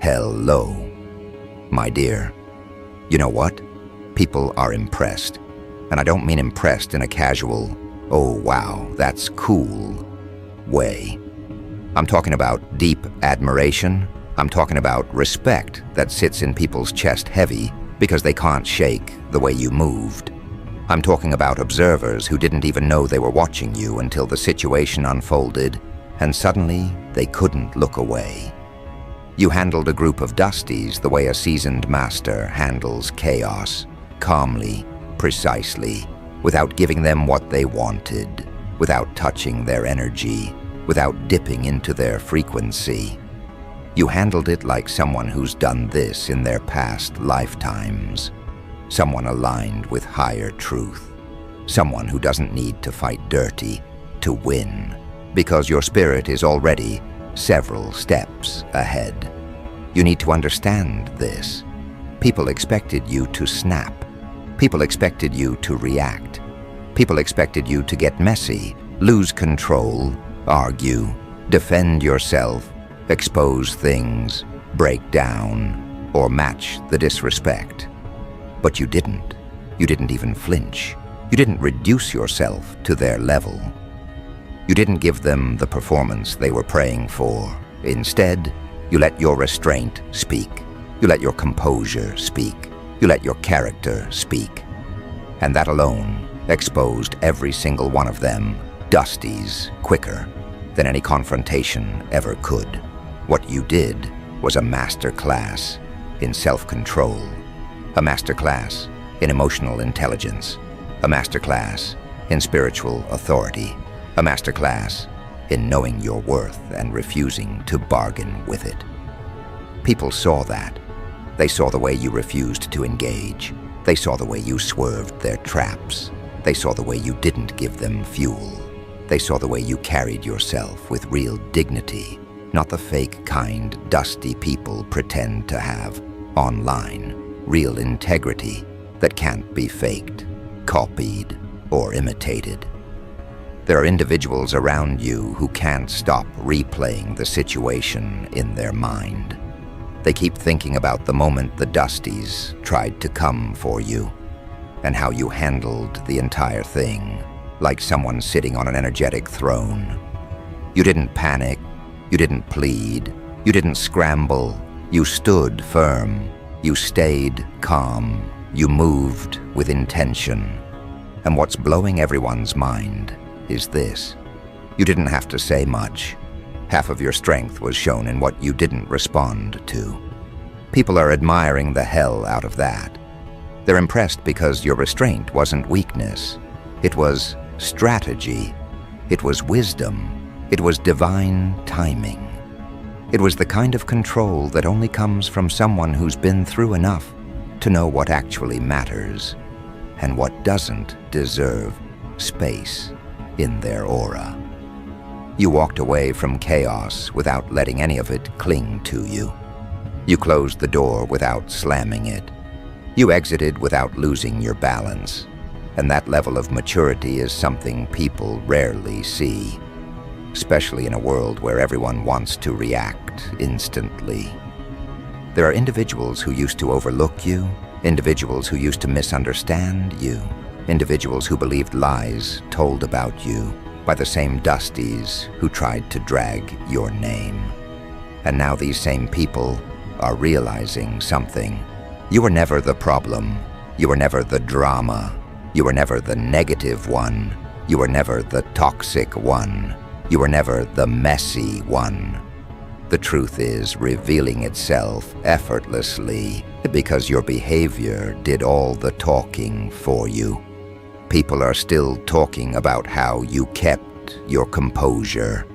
Hello, my dear. You know what? People are impressed. And I don't mean impressed in a casual, oh wow, that's cool way. I'm talking about deep admiration. I'm talking about respect that sits in people's chest heavy because they can't shake the way you moved. I'm talking about observers who didn't even know they were watching you until the situation unfolded, and suddenly they couldn't look away. You handled a group of dusties the way a seasoned master handles chaos, calmly, precisely, without giving them what they wanted, without touching their energy, without dipping into their frequency. You handled it like someone who's done this in their past lifetimes, someone aligned with higher truth, someone who doesn't need to fight dirty to win, because your spirit is already several steps ahead. You need to understand this. People expected you to snap. People expected you to react. People expected you to get messy, lose control, argue, defend yourself, expose things, break down, or match the disrespect. But you didn't. You didn't even flinch. You didn't reduce yourself to their level. You didn't give them the performance they were praying for. Instead, you let your restraint speak. You let your composure speak. You let your character speak. And that alone exposed every single one of them, dusties, quicker than any confrontation ever could. What you did was a masterclass in self-control, a masterclass in emotional intelligence, a masterclass in spiritual authority, a masterclass in knowing your worth and refusing to bargain with it. People saw that. They saw the way you refused to engage. They saw the way you swerved their traps. They saw the way you didn't give them fuel. They saw the way you carried yourself with real dignity, not the fake kind, dusty people pretend to have online. Real integrity that can't be faked, copied, or imitated. There are individuals around you who can't stop replaying the situation in their mind. They keep thinking about the moment the dusties tried to come for you, and how you handled the entire thing, like someone sitting on an energetic throne. You didn't panic, you didn't plead, you didn't scramble, you stood firm, you stayed calm, you moved with intention. And what's blowing everyone's mind is this: you didn't have to say much. Half of your strength was shown in what you didn't respond to. People are admiring the hell out of that. They're impressed because your restraint wasn't weakness. It was strategy. It was wisdom. It was divine timing. It was the kind of control that only comes from someone who's been through enough to know what actually matters and what doesn't deserve space in their aura. You walked away from chaos without letting any of it cling to you. You closed the door without slamming it. You exited without losing your balance. And that level of maturity is something people rarely see, especially in a world where everyone wants to react instantly. There are individuals who used to overlook you, individuals who used to misunderstand you, individuals who believed lies told about you by the same dusties who tried to drag your name. And now these same people are realizing something. You were never the problem. You were never the drama. You were never the negative one. You were never the toxic one. You were never the messy one. The truth is revealing itself effortlessly because your behavior did all the talking for you. People are still talking about how you kept your composure.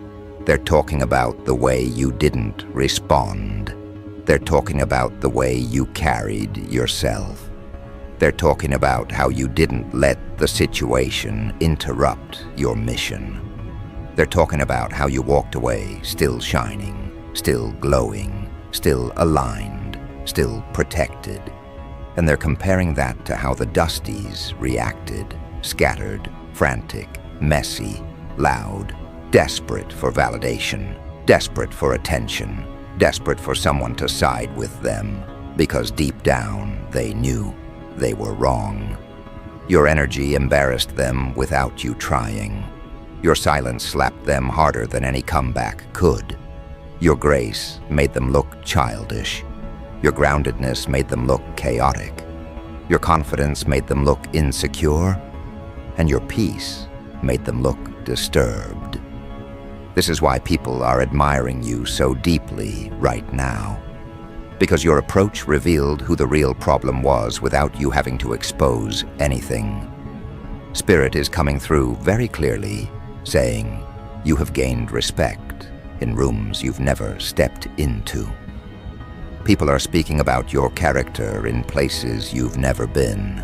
They're talking about the way you didn't respond. They're talking about the way you carried yourself. They're talking about how you didn't let the situation interrupt your mission. They're talking about how you walked away still shining, still glowing, still aligned, still protected. And they're comparing that to how the dusties reacted, scattered, frantic, messy, loud, desperate for validation, desperate for attention, desperate for someone to side with them, because deep down they knew they were wrong. Your energy embarrassed them without you trying. Your silence slapped them harder than any comeback could. Your grace made them look childish. Your groundedness made them look chaotic. Your confidence made them look insecure. And your peace made them look disturbed. This is why people are admiring you so deeply right now. Because your approach revealed who the real problem was without you having to expose anything. Spirit is coming through very clearly, saying, you have gained respect in rooms you've never stepped into. People are speaking about your character in places you've never been.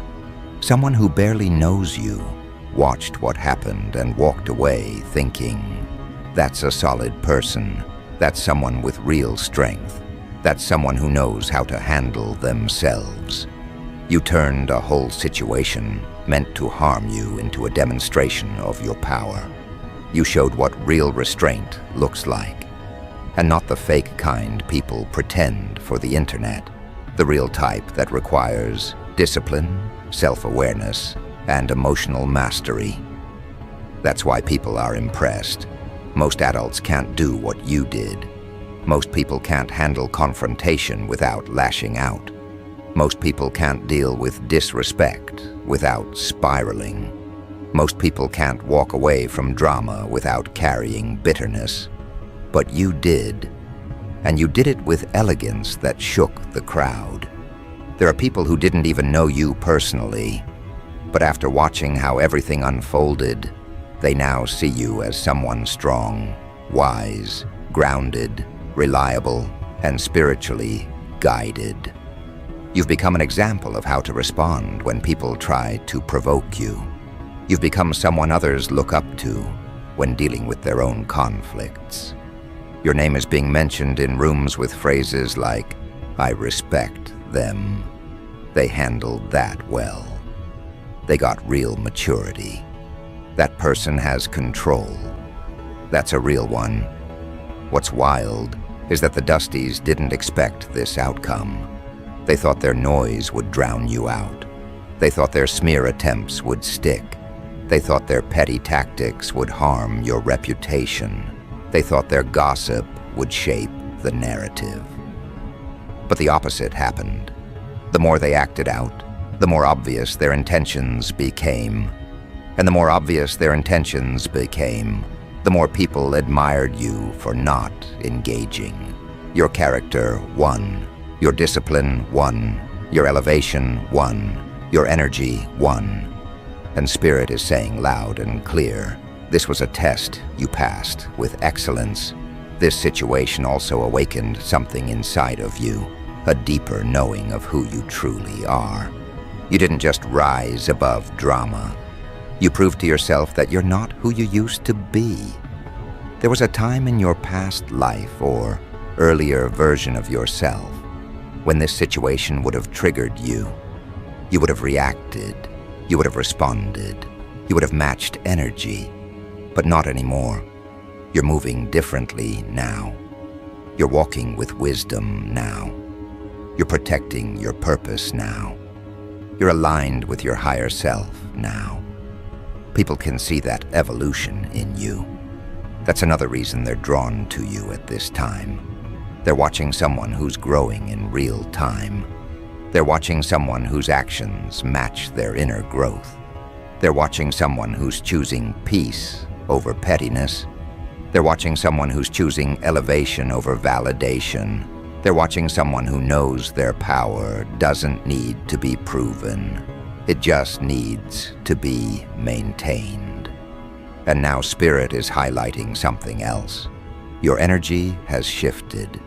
Someone who barely knows you watched what happened and walked away thinking, that's a solid person, that's someone with real strength, that's someone who knows how to handle themselves. You turned a whole situation meant to harm you into a demonstration of your power. You showed what real restraint looks like, and not the fake kind people pretend for the internet, the real type that requires discipline, self-awareness, and emotional mastery. That's why people are impressed. Most adults can't do what you did. Most people can't handle confrontation without lashing out. Most people can't deal with disrespect without spiraling. Most people can't walk away from drama without carrying bitterness. But you did, and you did it with elegance that shook the crowd. There are people who didn't even know you personally, but after watching how everything unfolded, they now see you as someone strong, wise, grounded, reliable, and spiritually guided. You've become an example of how to respond when people try to provoke you. You've become someone others look up to when dealing with their own conflicts. Your name is being mentioned in rooms with phrases like, I respect them. They handled that well. They got real maturity. That person has control. That's a real one. What's wild is that the Dusties didn't expect this outcome. They thought their noise would drown you out. They thought their smear attempts would stick. They thought their petty tactics would harm your reputation. They thought their gossip would shape the narrative. But the opposite happened. The more they acted out, the more obvious their intentions became. And the more obvious their intentions became, the more people admired you for not engaging. Your character won. Your discipline won. Your elevation won. Your energy won. And Spirit is saying loud and clear, this was a test you passed with excellence. This situation also awakened something inside of you, a deeper knowing of who you truly are. You didn't just rise above drama. You proved to yourself that you're not who you used to be. There was a time in your past life or earlier version of yourself when this situation would have triggered you. You would have reacted. You would have responded. You would have matched energy. But not anymore. You're moving differently now. You're walking with wisdom now. You're protecting your purpose now. You're aligned with your higher self now. People can see that evolution in you. That's another reason they're drawn to you at this time. They're watching someone who's growing in real time. They're watching someone whose actions match their inner growth. They're watching someone who's choosing peace over pettiness. They're watching someone who's choosing elevation over validation. They're watching someone who knows their power doesn't need to be proven. It just needs to be maintained. And now Spirit is highlighting something else. Your energy has shifted.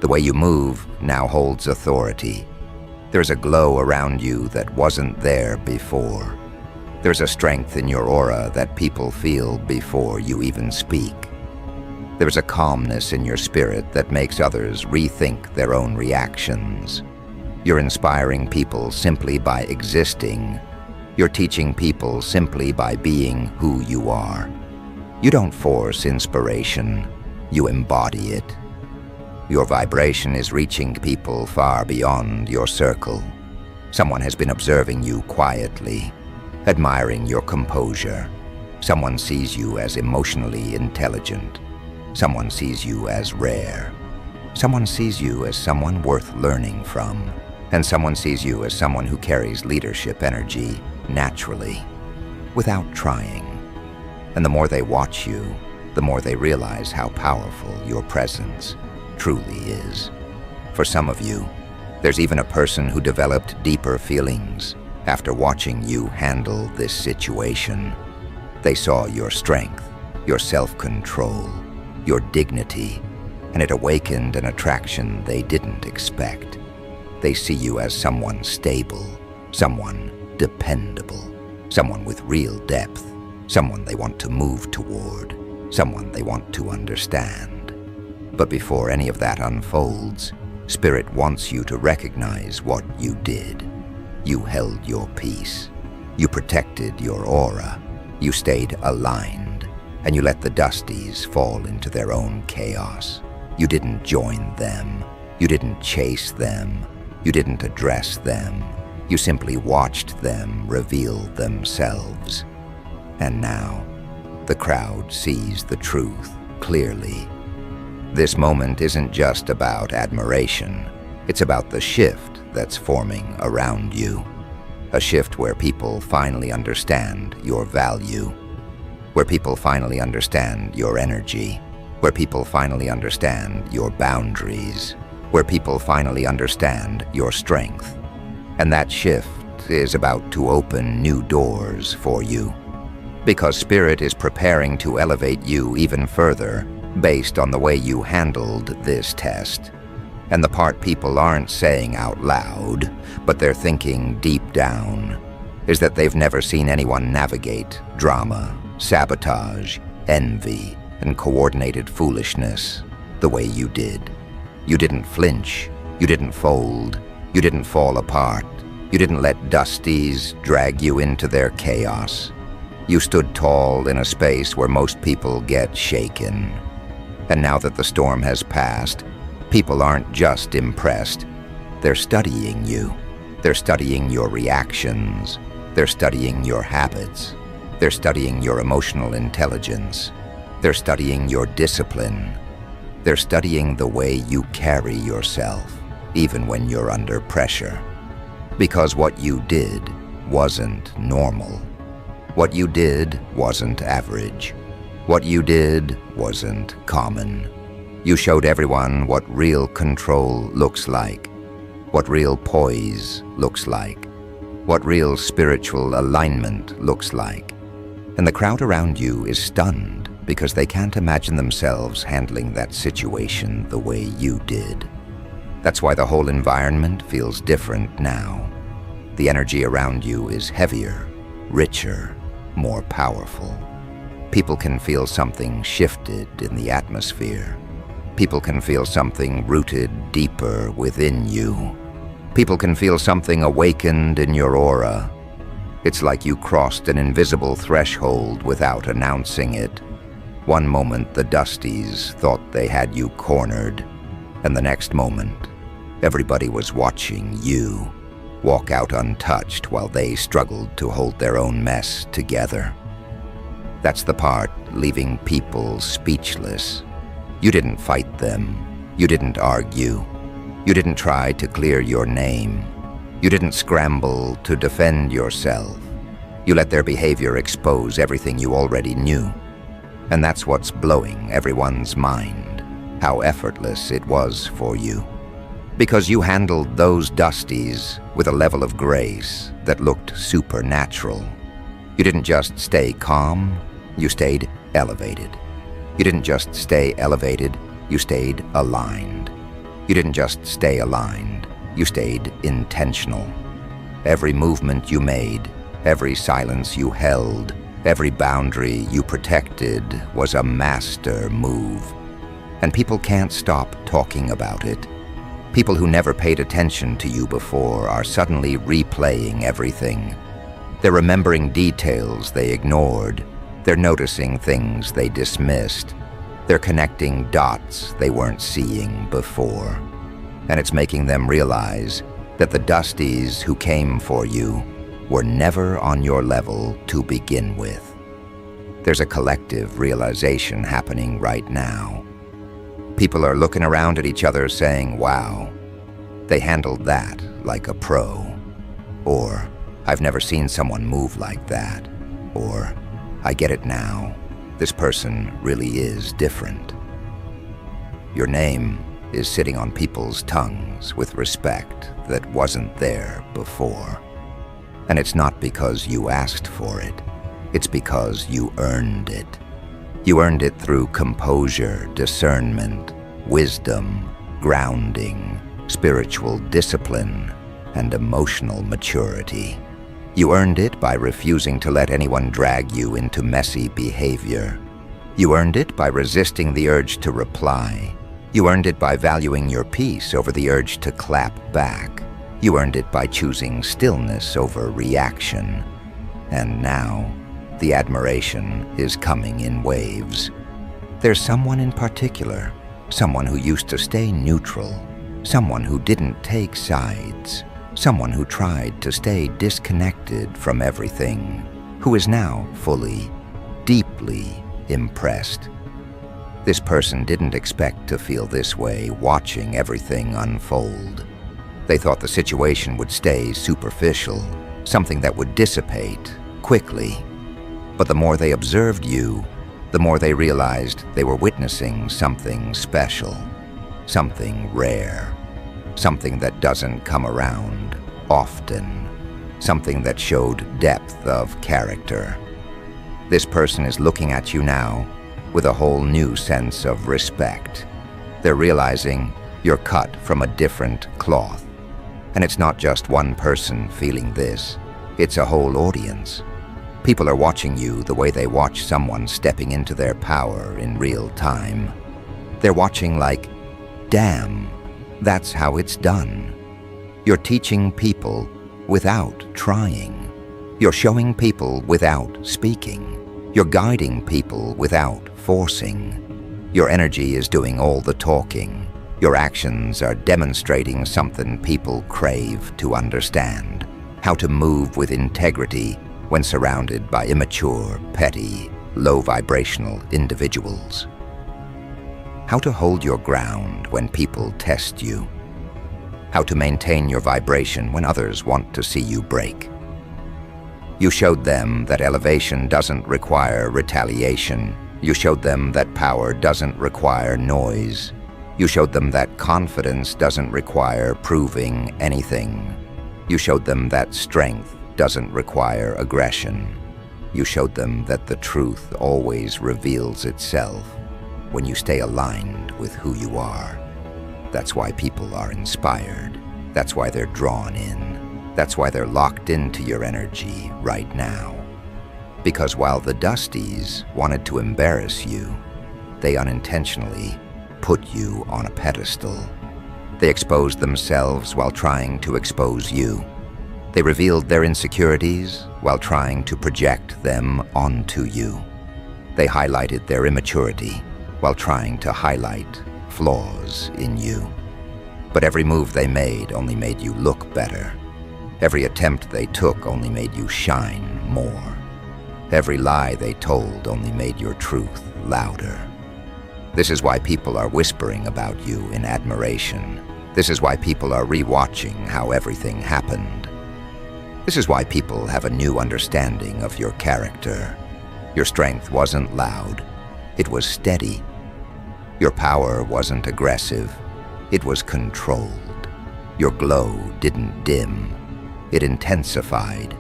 The way you move now holds authority. There's a glow around you that wasn't there before. There's a strength in your aura that people feel before you even speak. There's a calmness in your spirit that makes others rethink their own reactions. You're inspiring people simply by existing. You're teaching people simply by being who you are. You don't force inspiration, you embody it. Your vibration is reaching people far beyond your circle. Someone has been observing you quietly, admiring your composure. Someone sees you as emotionally intelligent. Someone sees you as rare. Someone sees you as someone worth learning from. And someone sees you as someone who carries leadership energy naturally, without trying. And the more they watch you, the more they realize how powerful your presence truly is. For some of you, there's even a person who developed deeper feelings after watching you handle this situation. They saw your strength, your self-control, your dignity, and it awakened an attraction they didn't expect. They see you as someone stable, someone dependable, someone with real depth, someone they want to move toward, someone they want to understand. But before any of that unfolds, Spirit wants you to recognize what you did. You held your peace. You protected your aura. You stayed aligned, and you let the dusties fall into their own chaos. You didn't join them. You didn't chase them. You didn't address them. You simply watched them reveal themselves. And now, the crowd sees the truth clearly. This moment isn't just about admiration. It's about the shift that's forming around you. A shift where people finally understand your value, where people finally understand your energy, where people finally understand your boundaries, where people finally understand your strength. And that shift is about to open new doors for you, because Spirit is preparing to elevate you even further based on the way you handled this test. And the part people aren't saying out loud, but they're thinking deep down, is that they've never seen anyone navigate drama, sabotage, envy, and coordinated foolishness the way you did. You didn't flinch, you didn't fold, you didn't fall apart, you didn't let dusties drag you into their chaos. You stood tall in a space where most people get shaken. And now that the storm has passed, people aren't just impressed. They're studying you. They're studying your reactions. They're studying your habits. They're studying your emotional intelligence. They're studying your discipline. They're studying the way you carry yourself, even when you're under pressure. Because what you did wasn't normal. What you did wasn't average. What you did wasn't common. You showed everyone what real control looks like, what real poise looks like, what real spiritual alignment looks like. And the crowd around you is stunned because they can't imagine themselves handling that situation the way you did. That's why the whole environment feels different now. The energy around you is heavier, richer, more powerful. People can feel something shifted in the atmosphere. People can feel something rooted deeper within you. People can feel something awakened in your aura. It's like you crossed an invisible threshold without announcing it. One moment the dusties thought they had you cornered, and the next moment, everybody was watching you walk out untouched while they struggled to hold their own mess together. That's the part leaving people speechless. You didn't fight them. You didn't argue. You didn't try to clear your name. You didn't scramble to defend yourself. You let their behavior expose everything you already knew. And that's what's blowing everyone's mind, how effortless it was for you. Because you handled those dusties with a level of grace that looked supernatural. You didn't just stay calm, you stayed elevated. You didn't just stay elevated, you stayed aligned. You didn't just stay aligned, you stayed intentional. Every movement you made, every silence you held, every boundary you protected was a master move. And people can't stop talking about it. People who never paid attention to you before are suddenly replaying everything. They're remembering details they ignored. They're noticing things they dismissed. They're connecting dots they weren't seeing before. And it's making them realize that the Dusties who came for you were never on your level to begin with. There's a collective realization happening right now. People are looking around at each other saying, wow, they handled that like a pro. Or, I've never seen someone move like that. Or, I get it now. This person really is different. Your name is sitting on people's tongues with respect that wasn't there before. And it's not because you asked for it. It's because you earned it. You earned it through composure, discernment, wisdom, grounding, spiritual discipline, and emotional maturity. You earned it by refusing to let anyone drag you into messy behavior. You earned it by resisting the urge to reply. You earned it by valuing your peace over the urge to clap back. You earned it by choosing stillness over reaction. And now, the admiration is coming in waves. There's someone in particular, someone who used to stay neutral, someone who didn't take sides, someone who tried to stay disconnected from everything, who is now fully, deeply impressed. This person didn't expect to feel this way watching everything unfold. They thought the situation would stay superficial, something that would dissipate quickly. But the more they observed you, the more they realized they were witnessing something special, something rare, something that doesn't come around often, something that showed depth of character. This person is looking at you now with a whole new sense of respect. They're realizing you're cut from a different cloth. And it's not just one person feeling this, it's a whole audience. People are watching you the way they watch someone stepping into their power in real time. They're watching like, damn, that's how it's done. You're teaching people without trying. You're showing people without speaking. You're guiding people without forcing. Your energy is doing all the talking. Your actions are demonstrating something people crave to understand. How to move with integrity when surrounded by immature, petty, low-vibrational individuals. How to hold your ground when people test you. How to maintain your vibration when others want to see you break. You showed them that elevation doesn't require retaliation. You showed them that power doesn't require noise. You showed them that confidence doesn't require proving anything. You showed them that strength doesn't require aggression. You showed them that the truth always reveals itself when you stay aligned with who you are. That's why people are inspired. That's why they're drawn in. That's why they're locked into your energy right now. Because while the Dusties wanted to embarrass you, they unintentionally put you on a pedestal. They exposed themselves while trying to expose you. They revealed their insecurities while trying to project them onto you. They highlighted their immaturity while trying to highlight flaws in you. But every move they made only made you look better. Every attempt they took only made you shine more. Every lie they told only made your truth louder. This is why people are whispering about you in admiration. This is why people are rewatching how everything happened. This is why people have a new understanding of your character. Your strength wasn't loud, it was steady. Your power wasn't aggressive, it was controlled. Your glow didn't dim, it intensified.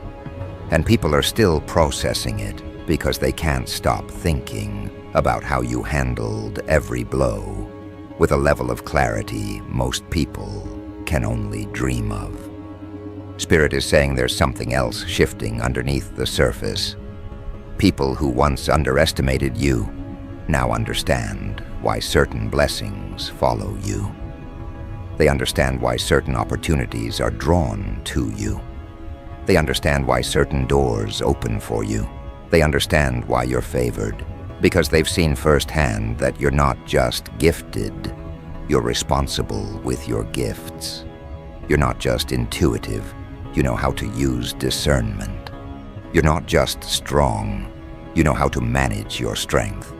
And people are still processing it because they can't stop thinking about how you handled every blow with a level of clarity most people can only dream of. Spirit is saying there's something else shifting underneath the surface. People who once underestimated you now understand why certain blessings follow you. They understand why certain opportunities are drawn to you. They understand why certain doors open for you. They understand why you're favored. Because they've seen firsthand that you're not just gifted, you're responsible with your gifts. You're not just intuitive, you know how to use discernment. You're not just strong, you know how to manage your strength.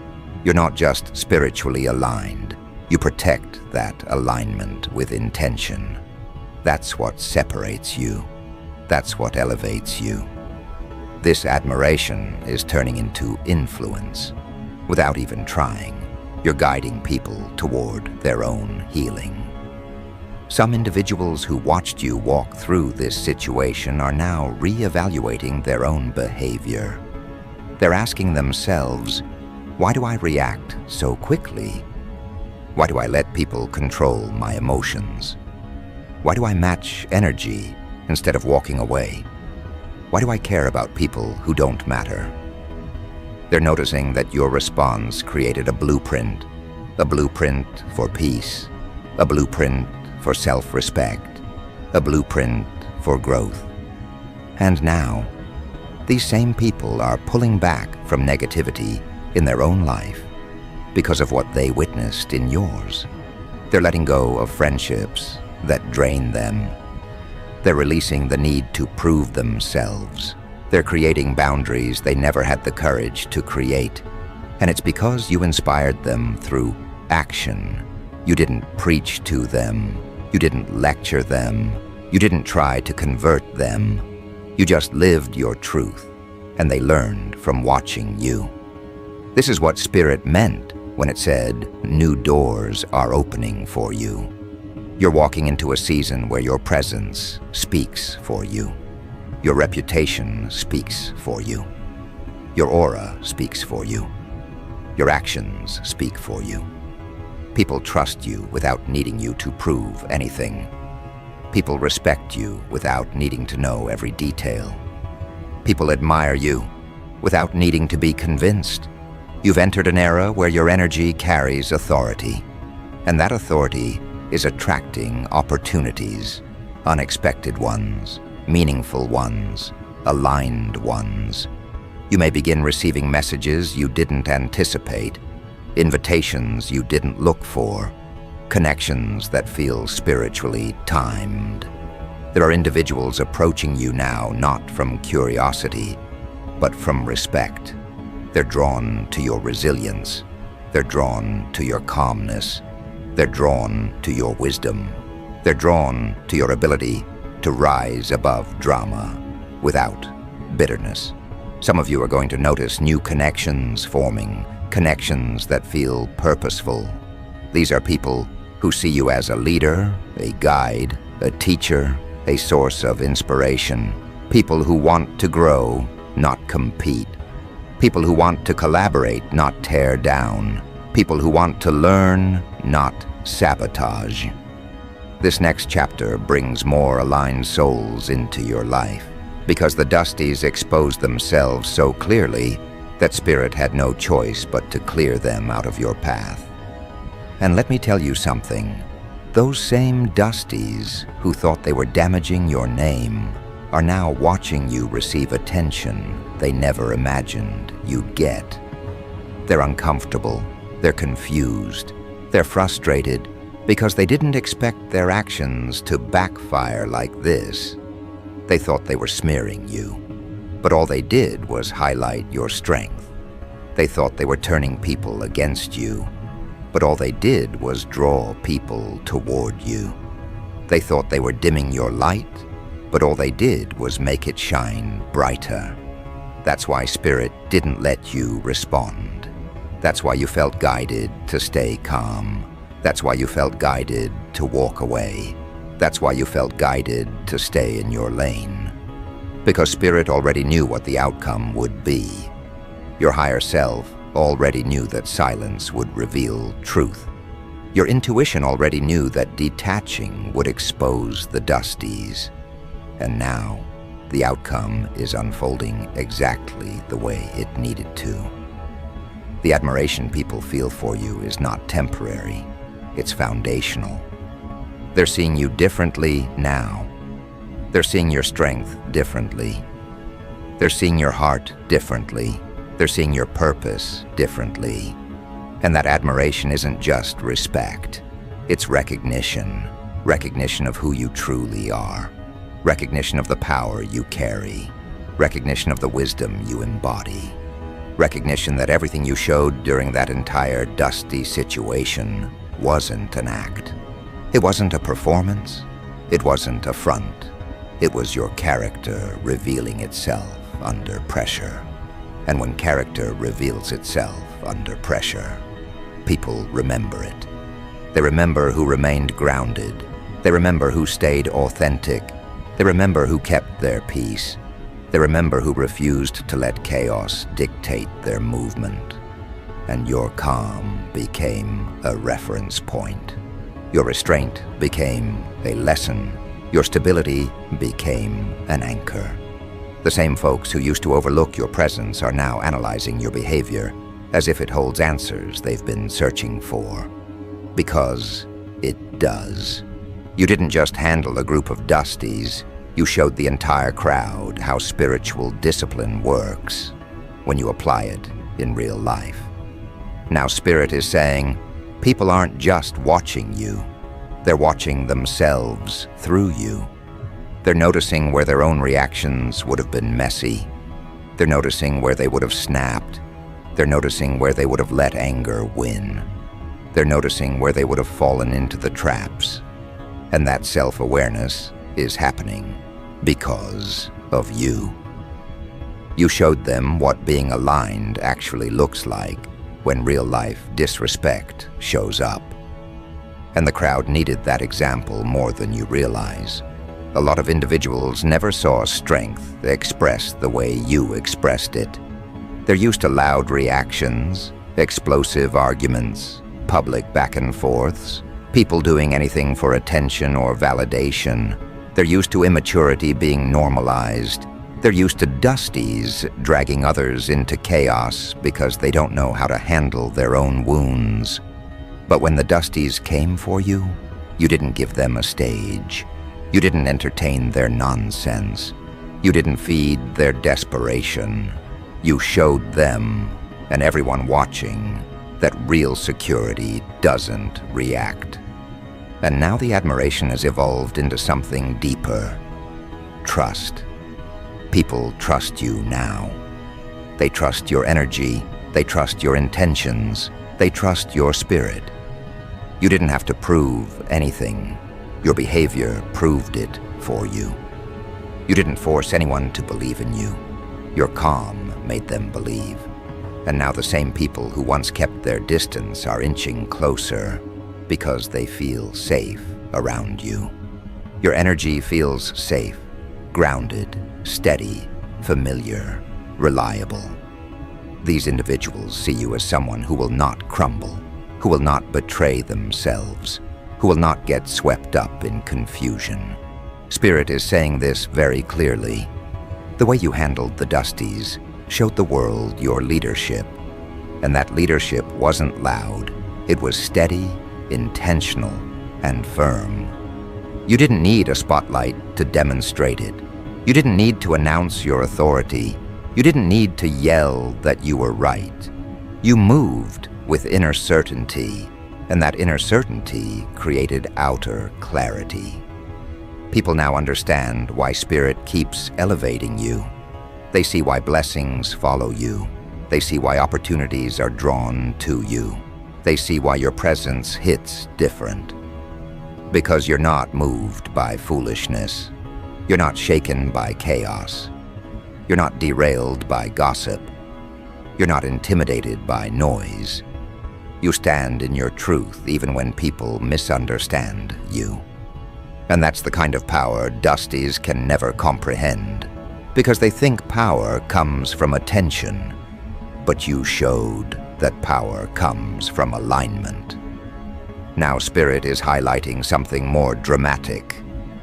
You're not just spiritually aligned, you protect that alignment with intention. That's what separates you. That's what elevates you. This admiration is turning into influence. Without even trying, you're guiding people toward their own healing. Some individuals who watched you walk through this situation are now re-evaluating their own behavior. They're asking themselves, why do I react so quickly? Why do I let people control my emotions? Why do I match energy instead of walking away? Why do I care about people who don't matter? They're noticing that your response created a blueprint for peace, a blueprint for self-respect, a blueprint for growth. And now, these same people are pulling back from negativity in their own life because of what they witnessed in yours. They're letting go of friendships that drain them. They're releasing the need to prove themselves. They're creating boundaries they never had the courage to create. And it's because you inspired them through action. You didn't preach to them. You didn't lecture them. You didn't try to convert them. You just lived your truth, and they learned from watching you. This is what Spirit meant when it said, new doors are opening for you. You're walking into a season where your presence speaks for you. Your reputation speaks for you. Your aura speaks for you. Your actions speak for you. People trust you without needing you to prove anything. People respect you without needing to know every detail. People admire you without needing to be convinced. You've entered an era where your energy carries authority, and that authority is attracting opportunities, unexpected ones, meaningful ones, aligned ones. You may begin receiving messages you didn't anticipate, invitations you didn't look for, connections that feel spiritually timed. There are individuals approaching you now not from curiosity, but from respect. They're drawn to your resilience. They're drawn to your calmness. They're drawn to your wisdom. They're drawn to your ability to rise above drama without bitterness. Some of you are going to notice new connections forming, connections that feel purposeful. These are people who see you as a leader, a guide, a teacher, a source of inspiration. People who want to grow, not compete. People who want to collaborate, not tear down. People who want to learn, not sabotage. This next chapter brings more aligned souls into your life because the Dusties exposed themselves so clearly that Spirit had no choice but to clear them out of your path. And let me tell you something. Those same Dusties who thought they were damaging your name are now watching you receive attention they never imagined you'd get. They're uncomfortable, they're confused, they're frustrated because they didn't expect their actions to backfire like this. They thought they were smearing you, but all they did was highlight your strength. They thought they were turning people against you, but all they did was draw people toward you. They thought they were dimming your light, but all they did was make it shine brighter. That's why Spirit didn't let you respond. That's why you felt guided to stay calm. That's why you felt guided to walk away. That's why you felt guided to stay in your lane. Because Spirit already knew what the outcome would be. Your higher self already knew that silence would reveal truth. Your intuition already knew that detaching would expose the Dusties. And now, the outcome is unfolding exactly the way it needed to. The admiration people feel for you is not temporary, it's foundational. They're seeing you differently now. They're seeing your strength differently. They're seeing your heart differently. They're seeing your purpose differently. And that admiration isn't just respect. It's recognition. Recognition of who you truly are. Recognition of the power you carry. Recognition of the wisdom you embody. Recognition that everything you showed during that entire dusty situation wasn't an act. It wasn't a performance. It wasn't a front. It was your character revealing itself under pressure. And when character reveals itself under pressure, people remember it. They remember who remained grounded. They remember who stayed authentic. They remember who kept their peace. They remember who refused to let chaos dictate their movement. And your calm became a reference point. Your restraint became a lesson. Your stability became an anchor. The same folks who used to overlook your presence are now analyzing your behavior as if it holds answers they've been searching for. Because it does. You didn't just handle a group of dusties. You showed the entire crowd how spiritual discipline works when you apply it in real life. Now Spirit is saying, people aren't just watching you. They're watching themselves through you. They're noticing where their own reactions would have been messy. They're noticing where they would have snapped. They're noticing where they would have let anger win. They're noticing where they would have fallen into the traps. And that self-awareness is happening because of you. You showed them what being aligned actually looks like when real-life disrespect shows up. And the crowd needed that example more than you realize. A lot of individuals never saw strength expressed the way you expressed it. They're used to loud reactions, explosive arguments, public back and forths, people doing anything for attention or validation. They're used to immaturity being normalized. They're used to dusties dragging others into chaos because they don't know how to handle their own wounds. But when the dusties came for you, you didn't give them a stage. You didn't entertain their nonsense. You didn't feed their desperation. You showed them, and everyone watching, that real security doesn't react. And now the admiration has evolved into something deeper. Trust. People trust you now. They trust your energy. They trust your intentions. They trust your spirit. You didn't have to prove anything. Your behavior proved it for you. You didn't force anyone to believe in you. Your calm made them believe. And now the same people who once kept their distance are inching closer because they feel safe around you. Your energy feels safe, grounded, steady, familiar, reliable. These individuals see you as someone who will not crumble, who will not betray themselves, who will not get swept up in confusion. Spirit is saying this very clearly. The way you handled the dusties showed the world your leadership. And that leadership wasn't loud. It was steady, intentional, and firm. You didn't need a spotlight to demonstrate it. You didn't need to announce your authority. You didn't need to yell that you were right. You moved with inner certainty, and that inner certainty created outer clarity. People now understand why Spirit keeps elevating you. They see why blessings follow you. They see why opportunities are drawn to you. They see why your presence hits different. Because you're not moved by foolishness. You're not shaken by chaos. You're not derailed by gossip. You're not intimidated by noise. You stand in your truth even when people misunderstand you. And that's the kind of power dusties can never comprehend, because they think power comes from attention. But you showed that power comes from alignment. Now Spirit is highlighting something more dramatic.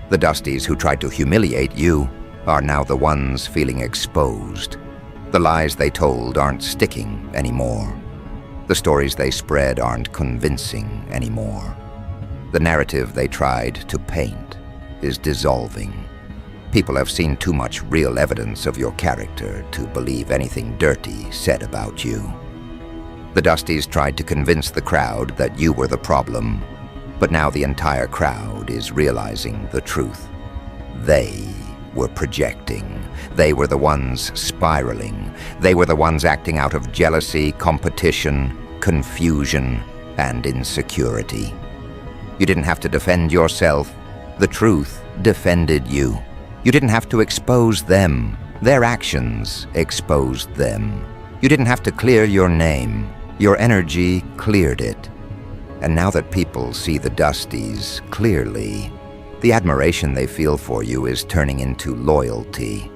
The dusties who tried to humiliate you are now the ones feeling exposed. The lies they told aren't sticking anymore. The stories they spread aren't convincing anymore. The narrative they tried to paint is dissolving. People have seen too much real evidence of your character to believe anything dirty said about you. The Dusties tried to convince the crowd that you were the problem, but now the entire crowd is realizing the truth. They were projecting. They were the ones spiraling. They were the ones acting out of jealousy, competition, confusion, and insecurity. You didn't have to defend yourself. The truth defended you. You didn't have to expose them. Their actions exposed them. You didn't have to clear your name. Your energy cleared it. And now that people see the Dusties clearly, the admiration they feel for you is turning into loyalty.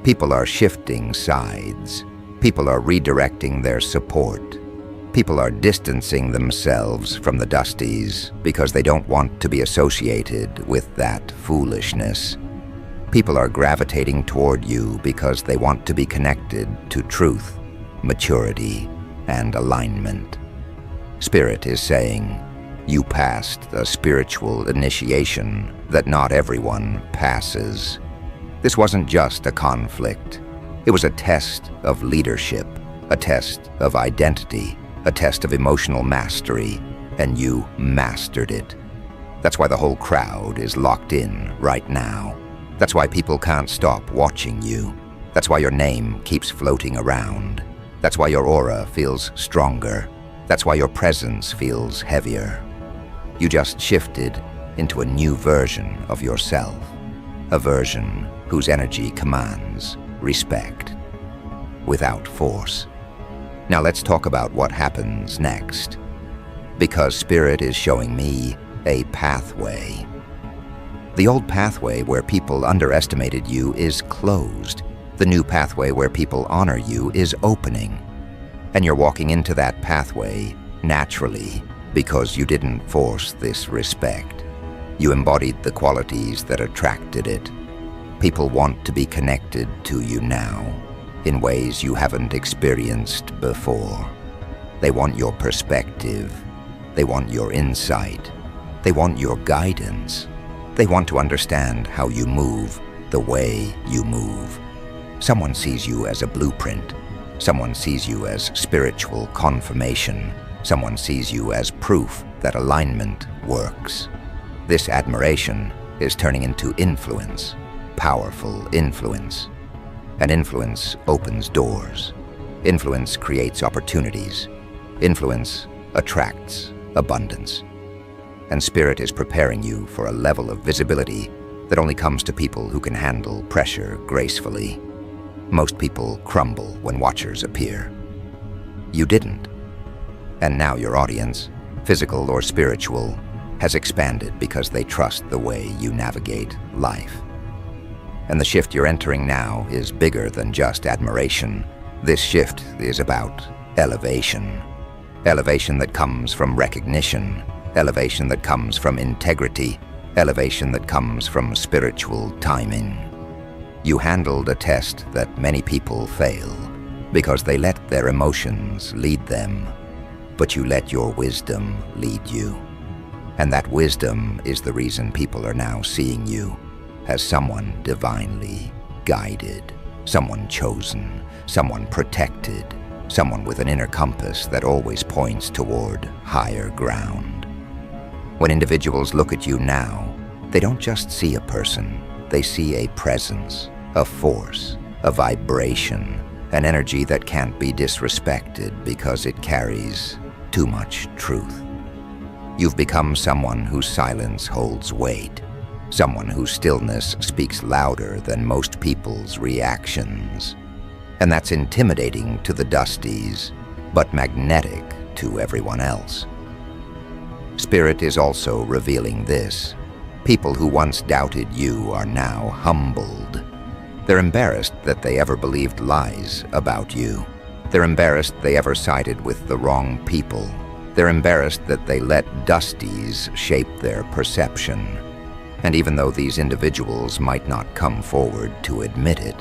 People are shifting sides. People are redirecting their support. People are distancing themselves from the Dusties because they don't want to be associated with that foolishness. People are gravitating toward you because they want to be connected to truth, maturity, and alignment. Spirit is saying, you passed a spiritual initiation that not everyone passes. This wasn't just a conflict. It was a test of leadership, a test of identity, a test of emotional mastery, and you mastered it. That's why the whole crowd is locked in right now. That's why people can't stop watching you. That's why your name keeps floating around. That's why your aura feels stronger. That's why your presence feels heavier. You just shifted into a new version of yourself, a version whose energy commands respect without force. Now let's talk about what happens next, because Spirit is showing me a pathway. The old pathway where people underestimated you is closed. The new pathway where people honor you is opening. And you're walking into that pathway naturally because you didn't force this respect. You embodied the qualities that attracted it. People want to be connected to you now in ways you haven't experienced before. They want your perspective. They want your insight. They want your guidance. They want to understand how you move the way you move. Someone sees you as a blueprint. Someone sees you as spiritual confirmation. Someone sees you as proof that alignment works. This admiration is turning into influence, powerful influence. And influence opens doors. Influence creates opportunities. Influence attracts abundance. And Spirit is preparing you for a level of visibility that only comes to people who can handle pressure gracefully. Most people crumble when watchers appear. You didn't. And now your audience, physical or spiritual, has expanded because they trust the way you navigate life. And the shift you're entering now is bigger than just admiration. This shift is about elevation. Elevation that comes from recognition. Elevation that comes from integrity. Elevation that comes from spiritual timing. You handled a test that many people fail because they let their emotions lead them. But you let your wisdom lead you. And that wisdom is the reason people are now seeing you as someone divinely guided, someone chosen, someone protected, someone with an inner compass that always points toward higher ground. When individuals look at you now, they don't just see a person, they see a presence, a force, a vibration, an energy that can't be disrespected because it carries too much truth. You've become someone whose silence holds weight, someone whose stillness speaks louder than most people's reactions. And that's intimidating to the Dusties, but magnetic to everyone else. Spirit is also revealing this. People who once doubted you are now humbled. They're embarrassed that they ever believed lies about you. They're embarrassed they ever sided with the wrong people. They're embarrassed that they let Dusties shape their perception. And even though these individuals might not come forward to admit it,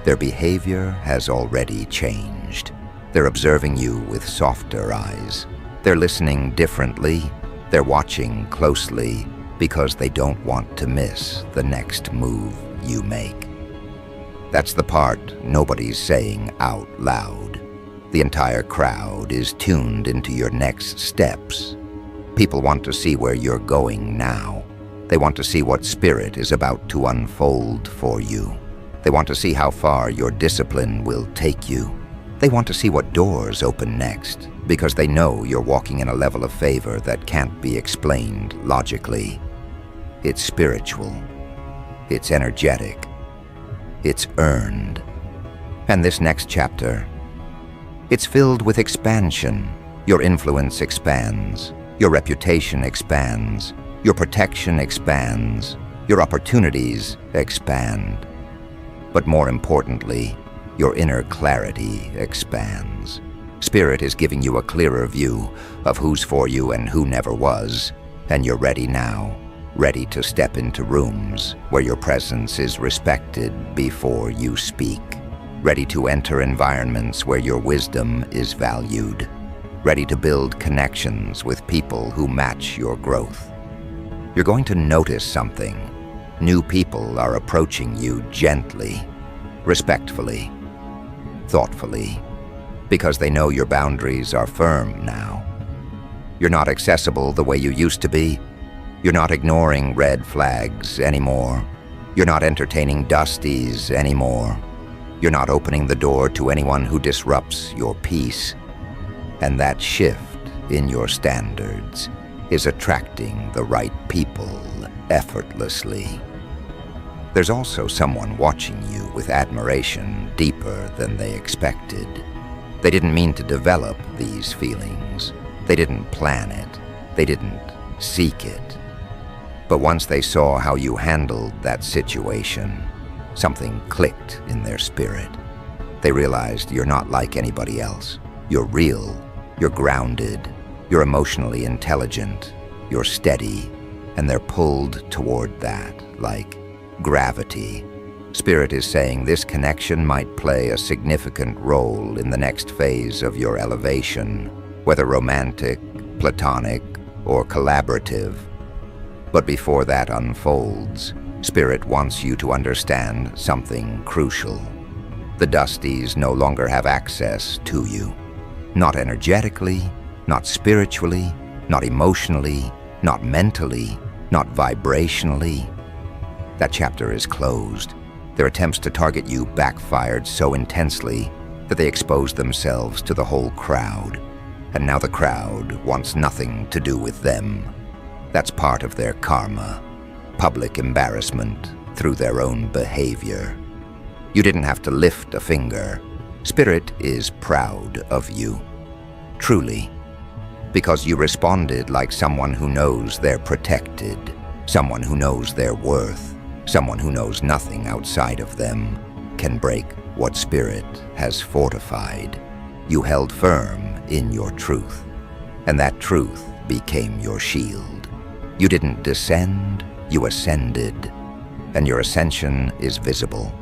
their behavior has already changed. They're observing you with softer eyes. They're listening differently. They're watching closely because they don't want to miss the next move you make. That's the part nobody's saying out loud. The entire crowd is tuned into your next steps. People want to see where you're going now. They want to see what spirit is about to unfold for you. They want to see how far your discipline will take you. They want to see what doors open next, because they know you're walking in a level of favor that can't be explained logically. It's spiritual. It's energetic. It's earned. And this next chapter, it's filled with expansion. Your influence expands. Your reputation expands. Your protection expands. Your opportunities expand. But more importantly, your inner clarity expands. Spirit is giving you a clearer view of who's for you and who never was, and you're ready now, ready to step into rooms where your presence is respected before you speak, ready to enter environments where your wisdom is valued, ready to build connections with people who match your growth. You're going to notice something. New people are approaching you gently, respectfully, thoughtfully, because they know your boundaries are firm now. You're not accessible the way you used to be. You're not ignoring red flags anymore. You're not entertaining dusties anymore. You're not opening the door to anyone who disrupts your peace. And that shift in your standards is attracting the right people effortlessly. There's also someone watching you with admiration deeper than they expected. They didn't mean to develop these feelings. They didn't plan it. They didn't seek it. But once they saw how you handled that situation, something clicked in their spirit. They realized you're not like anybody else. You're real. You're grounded. You're emotionally intelligent. You're steady. And they're pulled toward that, like gravity. Spirit is saying this connection might play a significant role in the next phase of your elevation, whether romantic, platonic, or collaborative. But before that unfolds, Spirit wants you to understand something crucial. The Dusties no longer have access to you. Not energetically, not spiritually, not emotionally, not mentally, not vibrationally. That chapter is closed. Their attempts to target you backfired so intensely that they exposed themselves to the whole crowd. And now the crowd wants nothing to do with them. That's part of their karma, public embarrassment through their own behavior. You didn't have to lift a finger. Spirit is proud of you, truly, because you responded like someone who knows they're protected, someone who knows their worth, someone who knows nothing outside of them can break what Spirit has fortified. You held firm in your truth, and that truth became your shield. You didn't descend, you ascended, and your ascension is visible.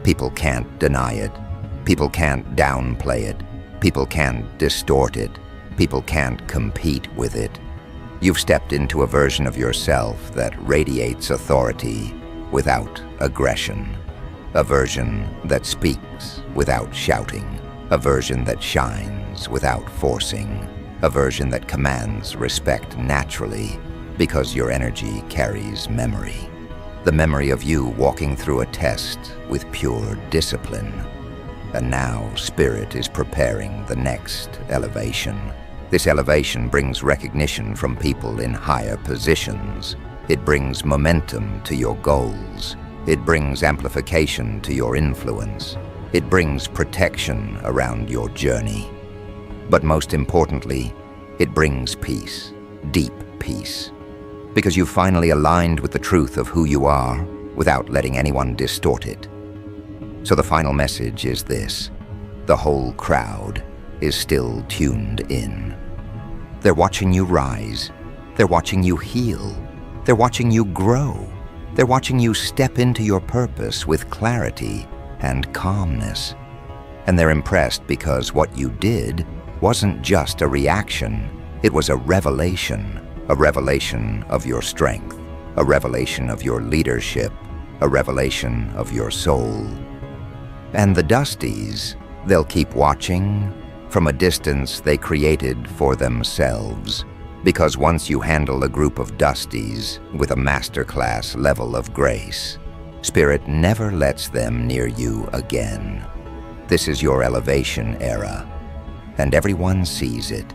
People can't deny it. People can't downplay it. People can't distort it. People can't compete with it. You've stepped into a version of yourself that radiates authority without aggression. A version that speaks without shouting. A version that shines without forcing. A version that commands respect naturally because your energy carries memory. The memory of you walking through a test with pure discipline. And now Spirit is preparing the next elevation. This elevation brings recognition from people in higher positions. It brings momentum to your goals. It brings amplification to your influence. It brings protection around your journey. But most importantly, it brings peace, deep peace. Because you've finally aligned with the truth of who you are without letting anyone distort it. So the final message is this: the whole crowd is still tuned in. They're watching you rise. They're watching you heal. They're watching you grow. They're watching you step into your purpose with clarity and calmness. And they're impressed because what you did wasn't just a reaction. It was a revelation of your strength, a revelation of your leadership, a revelation of your soul. And the Dusties, they'll keep watching from a distance they created for themselves. Because once you handle a group of Dusties with a Masterclass level of grace, Spirit never lets them near you again. This is your elevation era, and everyone sees it.